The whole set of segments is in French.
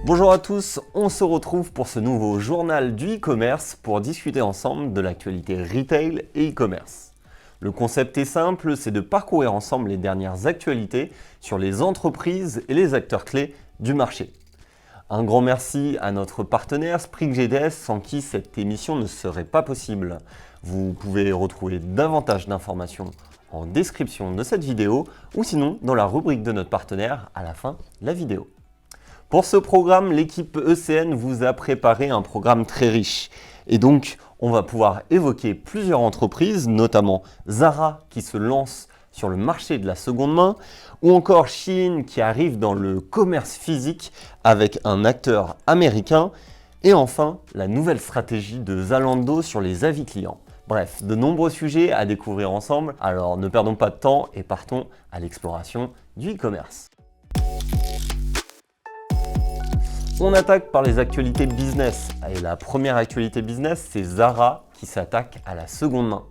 Bonjour à tous, on se retrouve pour ce nouveau journal du e-commerce pour discuter ensemble de l'actualité retail et e-commerce. Le concept est simple, c'est de parcourir ensemble les dernières actualités sur les entreprises et les acteurs clés du marché. Un grand merci à notre partenaire Spring GDS sans qui cette émission ne serait pas possible. Vous pouvez retrouver davantage d'informations en description de cette vidéo ou sinon dans la rubrique de notre partenaire à la fin de la vidéo. Pour ce programme, l'équipe ECN vous a préparé un programme très riche. Et donc, on va pouvoir évoquer plusieurs entreprises, notamment Zara qui se lance sur le marché de la seconde main, ou encore Shein qui arrive dans le commerce physique avec un acteur américain, et enfin, la nouvelle stratégie de Zalando sur les avis clients. Bref, de nombreux sujets à découvrir ensemble, alors ne perdons pas de temps et partons à l'exploration du e-commerce. On attaque par les actualités business. Et la première actualité business, c'est Zara qui s'attaque à la seconde main.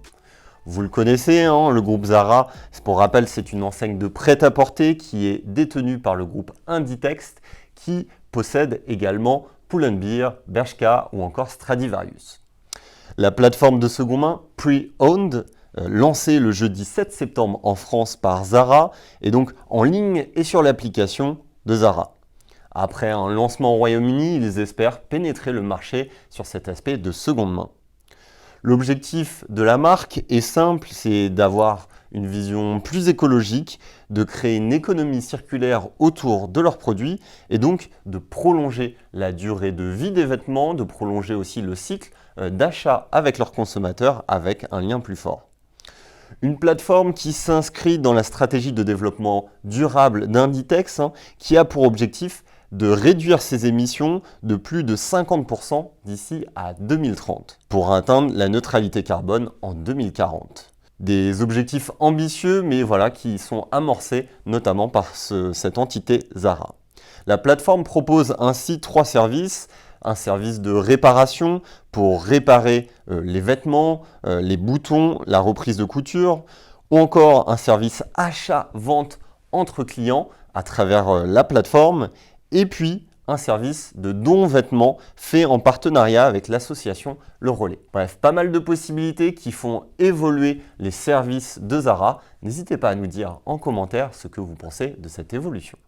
Vous le connaissez, hein, le groupe Zara, pour rappel, c'est une enseigne de prêt-à-porter qui est détenue par le groupe Inditex qui possède également Pull&Bear, Bershka ou encore Stradivarius. La plateforme de seconde main Pre-Owned, lancée le jeudi 7 septembre en France par Zara, est donc en ligne et sur l'application de Zara. Après un lancement au Royaume-Uni, ils espèrent pénétrer le marché sur cet aspect de seconde main. L'objectif de la marque est simple, c'est d'avoir une vision plus écologique, de créer une économie circulaire autour de leurs produits et donc de prolonger la durée de vie des vêtements, de prolonger aussi le cycle d'achat avec leurs consommateurs avec un lien plus fort. Une plateforme qui s'inscrit dans la stratégie de développement durable d'Inditex qui a pour objectif de réduire ses émissions de plus de 50% d'ici à 2030 pour atteindre la neutralité carbone en 2040. Des objectifs ambitieux mais voilà qui sont amorcés notamment par cette entité Zara. La plateforme propose ainsi 3 services. Un service de réparation pour réparer les vêtements, les boutons, la reprise de couture, ou encore un service achat-vente entre clients à travers la plateforme, et puis un service de don vêtements fait en partenariat avec l'association Le Relais. Bref, pas mal de possibilités qui font évoluer les services de Zara. N'hésitez pas à nous dire en commentaire ce que vous pensez de cette évolution.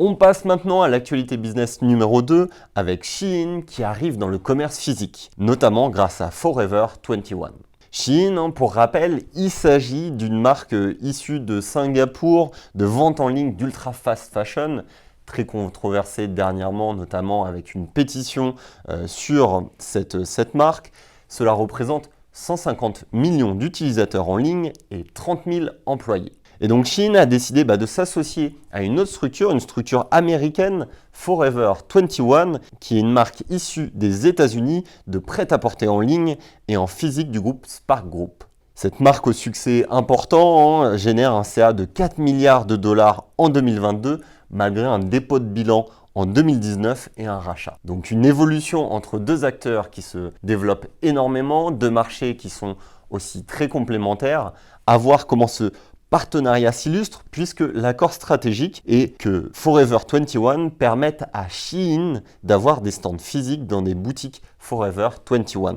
On passe maintenant à l'actualité business numéro 2 avec Shein qui arrive dans le commerce physique, notamment grâce à Forever 21. Shein, pour rappel, il s'agit d'une marque issue de Singapour, de vente en ligne d'ultra fast fashion, très controversée dernièrement, notamment avec une pétition sur cette marque. Cela représente 150 millions d'utilisateurs en ligne et 30 000 employés. Et donc Shein a décidé de s'associer à une autre structure, une structure américaine, Forever 21, qui est une marque issue des États-Unis de prêt-à-porter en ligne et en physique du groupe Spark Group. Cette marque au succès important génère un CA de 4 milliards de dollars en 2022, malgré un dépôt de bilan en 2019 et un rachat. Donc une évolution entre deux acteurs qui se développent énormément, deux marchés qui sont aussi très complémentaires, à voir comment ce partenariat s'illustre puisque l'accord stratégique est que Forever 21 permette à Shein d'avoir des stands physiques dans des boutiques Forever 21.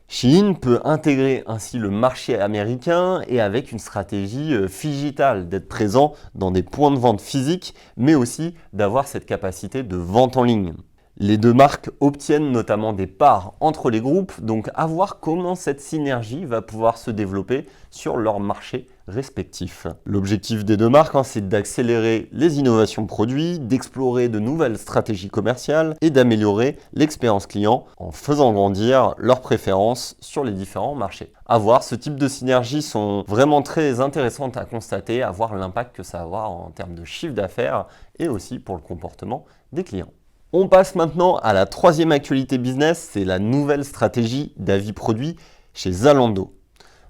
Shein peut intégrer ainsi le marché américain et avec une stratégie phygitale, d'être présent dans des points de vente physiques, mais aussi d'avoir cette capacité de vente en ligne. Les deux marques obtiennent notamment des parts entre les groupes, donc à voir comment cette synergie va pouvoir se développer sur leurs marchés respectifs. L'objectif des deux marques, c'est d'accélérer les innovations produits, d'explorer de nouvelles stratégies commerciales et d'améliorer l'expérience client en faisant grandir leurs préférences sur les différents marchés. À voir, ce type de synergies sont vraiment très intéressantes à constater, à voir l'impact que ça va avoir en termes de chiffre d'affaires et aussi pour le comportement des clients. On passe maintenant à la troisième actualité business, c'est la nouvelle stratégie d'avis produits chez Zalando.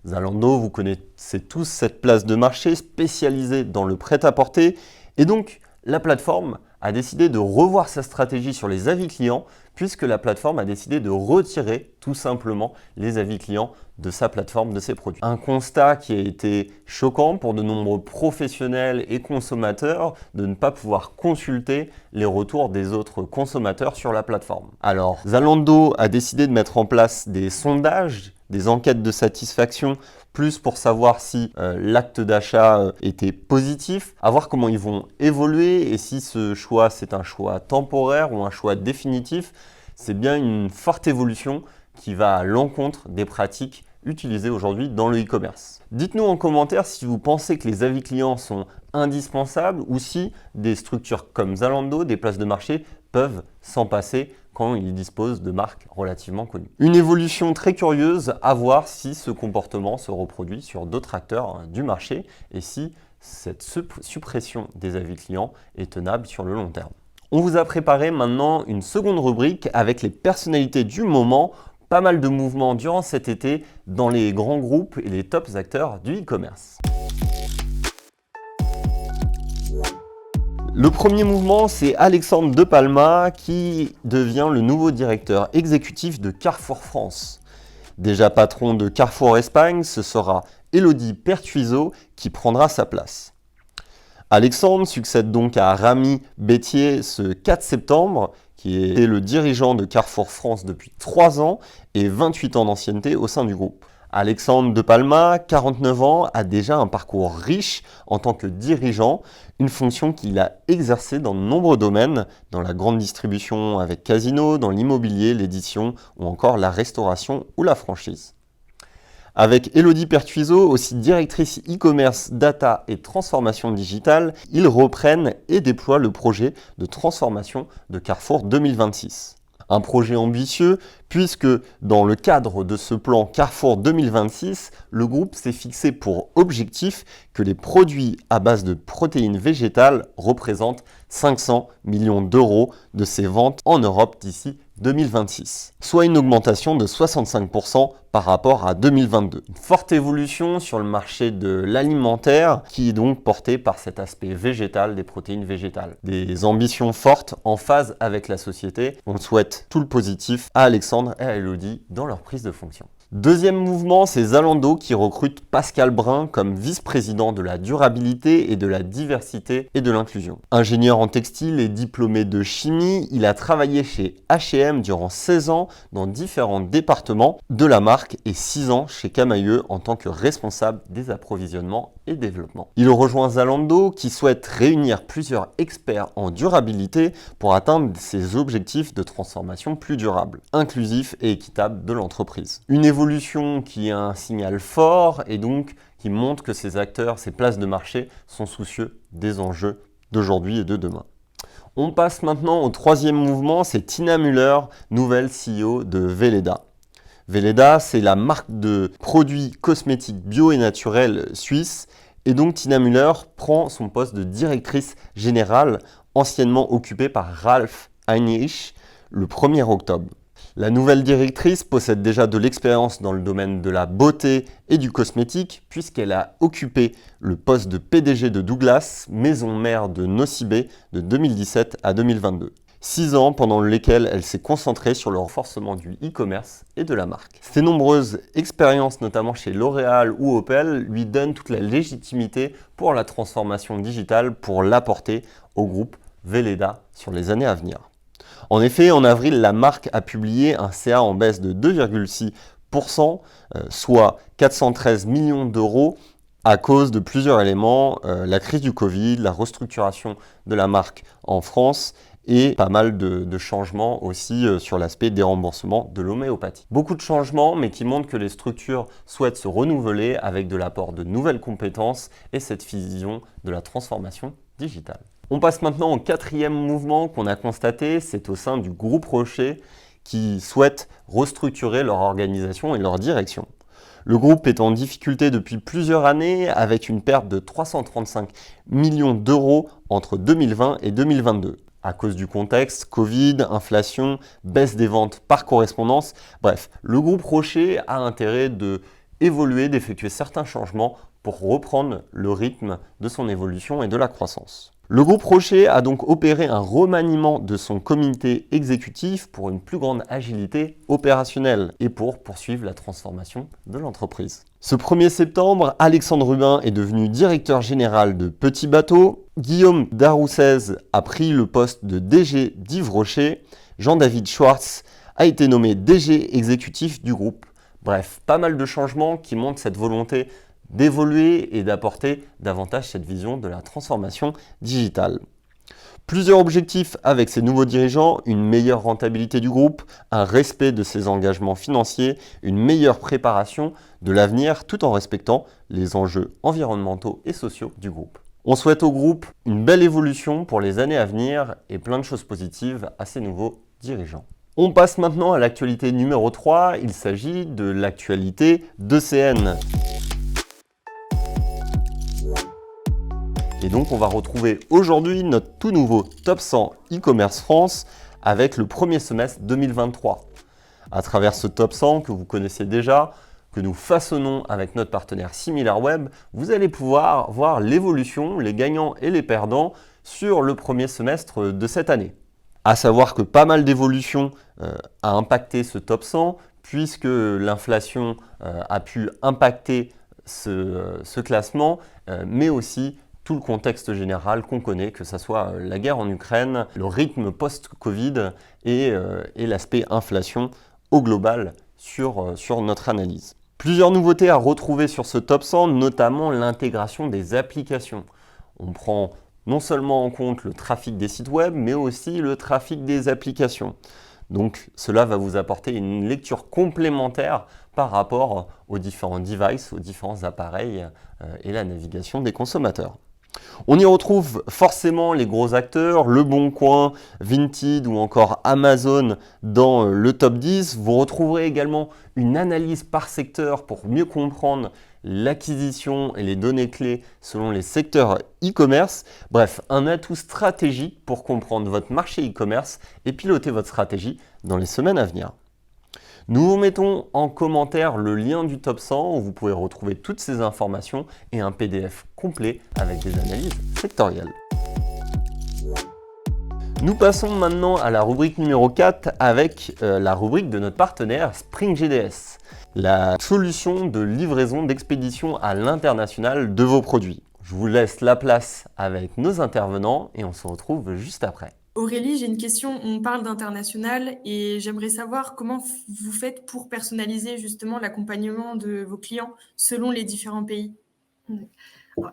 Zalando, vous connaissez tous cette place de marché spécialisée dans le prêt-à-porter et donc la plateforme a décidé de revoir sa stratégie sur les avis clients puisque la plateforme a décidé de retirer tout simplement les avis clients de sa plateforme, de ses produits. Un constat qui a été choquant pour de nombreux professionnels et consommateurs de ne pas pouvoir consulter les retours des autres consommateurs sur la plateforme. Alors, Zalando a décidé de mettre en place des sondages, des enquêtes de satisfaction, plus pour savoir si l'acte d'achat était positif, à voir comment ils vont évoluer et si ce choix c'est un choix temporaire ou un choix définitif. C'est bien une forte évolution qui va à l'encontre des pratiques utilisées aujourd'hui dans le e-commerce. Dites-nous en commentaire si vous pensez que les avis clients sont indispensables ou si des structures comme Zalando, des places de marché, peuvent s'en passer quand ils disposent de marques relativement connues. Une évolution très curieuse à voir si ce comportement se reproduit sur d'autres acteurs du marché et si cette suppression des avis clients est tenable sur le long terme. On vous a préparé maintenant une seconde rubrique avec les personnalités du moment. Pas mal de mouvements durant cet été dans les grands groupes et les tops acteurs du e-commerce. Le premier mouvement, c'est Alexandre De Palma qui devient le nouveau directeur exécutif de Carrefour France. Déjà patron de Carrefour Espagne, ce sera Élodie Pertuiseau qui prendra sa place. Alexandre succède donc à Rami Bétier ce 4 septembre, qui est le dirigeant de Carrefour France depuis 3 ans et 28 ans d'ancienneté au sein du groupe. Alexandre De Palma, 49 ans, a déjà un parcours riche en tant que dirigeant, une fonction qu'il a exercée dans de nombreux domaines, dans la grande distribution avec Casino, dans l'immobilier, l'édition ou encore la restauration ou la franchise. Avec Élodie Pertuiseau, aussi directrice e-commerce, data et transformation digitale, ils reprennent et déploient le projet de transformation de Carrefour 2026. Un projet ambitieux puisque dans le cadre de ce plan Carrefour 2026, le groupe s'est fixé pour objectif que les produits à base de protéines végétales représentent 500 millions d'euros de ses ventes en Europe d'ici 2026, soit une augmentation de 65% par rapport à 2022. Une forte évolution sur le marché de l'alimentaire qui est donc portée par cet aspect végétal des protéines végétales. Des ambitions fortes en phase avec la société. On souhaite tout le positif à Alexandre et à Élodie dans leur prise de fonction. Deuxième mouvement, c'est Zalando qui recrute Pascal Brun comme vice-président de la durabilité et de la diversité et de l'inclusion. Ingénieur en textile et diplômé de chimie, il a travaillé chez H&M durant 16 ans dans différents départements de la marque et 6 ans chez Camaïeu en tant que responsable des approvisionnements et développement. Il rejoint Zalando qui souhaite réunir plusieurs experts en durabilité pour atteindre ses objectifs de transformation plus durable, inclusif et équitable de l'entreprise. Une évolution qui est un signal fort et donc qui montre que ces acteurs, ces places de marché sont soucieux des enjeux d'aujourd'hui et de demain. On passe maintenant au troisième mouvement, c'est Tina Müller, nouvelle CEO de Weleda. Weleda, c'est la marque de produits cosmétiques bio et naturels suisse. Et donc Tina Müller prend son poste de directrice générale, anciennement occupé par Ralph Heinrich, le 1er octobre. La nouvelle directrice possède déjà de l'expérience dans le domaine de la beauté et du cosmétique, puisqu'elle a occupé le poste de PDG de Douglas, maison mère de Nocibé, de 2017 à 2022. 6 ans pendant lesquels elle s'est concentrée sur le renforcement du e-commerce et de la marque. Ses nombreuses expériences, notamment chez L'Oréal ou Opel, lui donnent toute la légitimité pour la transformation digitale pour l'apporter au groupe Weleda sur les années à venir. En effet, en avril, la marque a publié un CA en baisse de 2,6%, soit 413 millions d'euros à cause de plusieurs éléments, la crise du Covid, la restructuration de la marque en France et pas mal de changements aussi sur l'aspect des remboursements de l'homéopathie. Beaucoup de changements, mais qui montrent que les structures souhaitent se renouveler avec de l'apport de nouvelles compétences et cette vision de la transformation digitale. On passe maintenant au quatrième mouvement qu'on a constaté, c'est au sein du groupe Rocher qui souhaite restructurer leur organisation et leur direction. Le groupe est en difficulté depuis plusieurs années avec une perte de 335 millions d'euros entre 2020 et 2022. À cause du contexte, Covid, inflation, baisse des ventes par correspondance, bref, le groupe Rocher a intérêt d'évoluer, d'effectuer certains changements pour reprendre le rythme de son évolution et de la croissance. Le groupe Rocher a donc opéré un remaniement de son comité exécutif pour une plus grande agilité opérationnelle et pour poursuivre la transformation de l'entreprise. Ce 1er septembre, Alexandre Rubin est devenu directeur général de Petit Bateau, Guillaume Daroussez a pris le poste de DG d'Yves Rocher, Jean-David Schwartz a été nommé DG exécutif du groupe. Bref, pas mal de changements qui montrent cette volonté d'évoluer et d'apporter davantage cette vision de la transformation digitale. Plusieurs objectifs avec ces nouveaux dirigeants, une meilleure rentabilité du groupe, un respect de ses engagements financiers, une meilleure préparation de l'avenir tout en respectant les enjeux environnementaux et sociaux du groupe. On souhaite au groupe une belle évolution pour les années à venir et plein de choses positives à ces nouveaux dirigeants. On passe maintenant à l'actualité numéro 3, il s'agit de l'actualité d'ECN. Et donc on va retrouver aujourd'hui notre tout nouveau Top 100 e-commerce France avec le premier semestre 2023. À travers ce Top 100 que vous connaissez déjà, que nous façonnons avec notre partenaire SimilarWeb, vous allez pouvoir voir l'évolution, les gagnants et les perdants sur le premier semestre de cette année. À savoir que pas mal d'évolutions a impacté ce Top 100 puisque l'inflation a pu impacter ce classement, mais aussi tout le contexte général qu'on connaît, que ce soit la guerre en Ukraine, le rythme post-Covid et l'aspect inflation au global sur notre analyse. Plusieurs nouveautés à retrouver sur ce top 100, notamment l'intégration des applications. On prend non seulement en compte le trafic des sites web, mais aussi le trafic des applications. Donc cela va vous apporter une lecture complémentaire par rapport aux différents devices, aux différents appareils et la navigation des consommateurs. On y retrouve forcément les gros acteurs, Le Bon Coin, Vinted ou encore Amazon dans le top 10. Vous retrouverez également une analyse par secteur pour mieux comprendre l'acquisition et les données clés selon les secteurs e-commerce. Bref, un atout stratégique pour comprendre votre marché e-commerce et piloter votre stratégie dans les semaines à venir. Nous vous mettons en commentaire le lien du top 100 où vous pouvez retrouver toutes ces informations et un PDF complet avec des analyses sectorielles. Nous passons maintenant à la rubrique numéro 4 avec la rubrique de notre partenaire Spring GDS, la solution de livraison d'expédition à l'international de vos produits. Je vous laisse la place avec nos intervenants et on se retrouve juste après. Aurélie, j'ai une question. On parle d'international et j'aimerais savoir comment vous faites pour personnaliser justement l'accompagnement de vos clients selon les différents pays. Alors,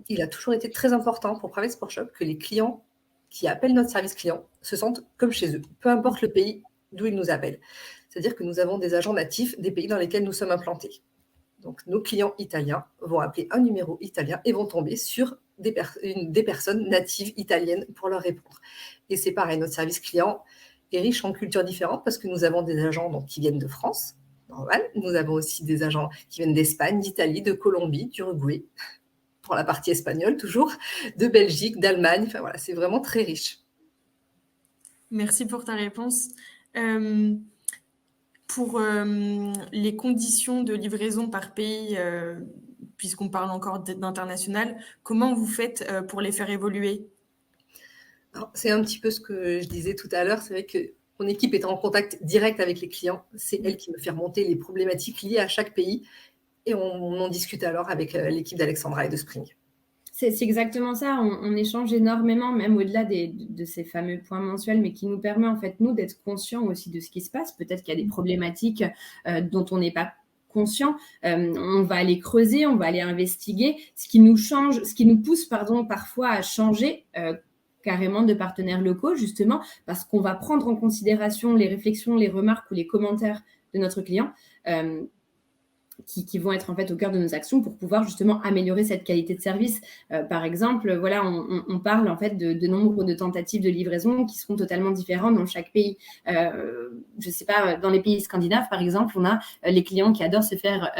il a toujours été très important pour Private Sport Shop que les clients qui appellent notre service client se sentent comme chez eux, peu importe le pays d'où ils nous appellent. C'est-à-dire que nous avons des agents natifs des pays dans lesquels nous sommes implantés. Donc, nos clients italiens vont appeler un numéro italien et vont tomber sur des personnes natives italiennes pour leur répondre. Et c'est pareil, notre service client est riche en cultures différentes parce que nous avons des agents donc, qui viennent de France, normal. Nous avons aussi des agents qui viennent d'Espagne, d'Italie, de Colombie, d'Uruguay, pour la partie espagnole toujours, de Belgique, d'Allemagne. Enfin voilà, c'est vraiment très riche. Merci pour ta réponse. Pour les conditions de livraison par pays, puisqu'on parle encore d'international, comment vous faites pour les faire évoluer ? Alors, c'est un petit peu ce que je disais tout à l'heure. C'est vrai que mon équipe est en contact direct avec les clients. C'est elle qui me fait remonter les problématiques liées à chaque pays. Et on en discute alors avec l'équipe d'Alexandra et de Spring. C'est exactement ça, on échange énormément, même au-delà de ces fameux points mensuels, mais qui nous permet en fait, nous, d'être conscients aussi de ce qui se passe. Peut-être qu'il y a des problématiques dont on n'est pas conscient. On va aller creuser, on va aller investiguer, ce qui nous pousse parfois à changer carrément de partenaires locaux, justement, parce qu'on va prendre en considération les réflexions, les remarques ou les commentaires de notre client. Qui vont être en fait au cœur de nos actions pour pouvoir justement améliorer cette qualité de service. Par exemple, voilà, on parle en fait de nombre de tentatives de livraison qui seront totalement différents dans chaque pays. Je sais pas, dans les pays scandinaves, par exemple, on a les clients qui adorent se faire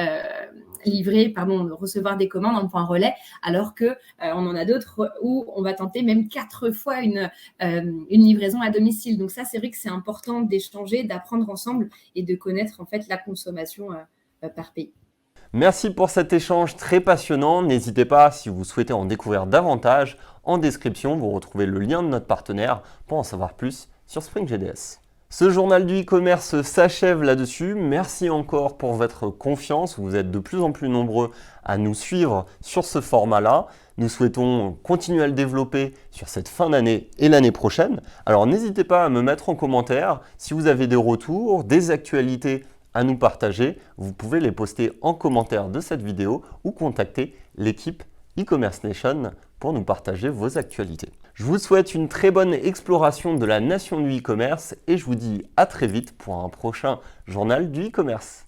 recevoir des commandes en point relais, alors que on en a d'autres où on va tenter même 4 fois une livraison à domicile. Donc ça, c'est vrai que c'est important d'échanger, d'apprendre ensemble et de connaître en fait la consommation par pays. Merci pour cet échange très passionnant. N'hésitez pas, si vous souhaitez en découvrir davantage, en description, vous retrouvez le lien de notre partenaire pour en savoir plus sur Spring GDS. Ce journal du e-commerce s'achève là-dessus. Merci encore pour votre confiance. Vous êtes de plus en plus nombreux à nous suivre sur ce format-là. Nous souhaitons continuer à le développer sur cette fin d'année et l'année prochaine. Alors n'hésitez pas à me mettre en commentaire si vous avez des retours, des actualités à nous partager. Vous pouvez les poster en commentaire de cette vidéo ou contacter l'équipe e-commerce nation pour nous partager vos actualités. Je vous souhaite une très bonne exploration de la nation du e-commerce et je vous dis à très vite pour un prochain journal du e-commerce.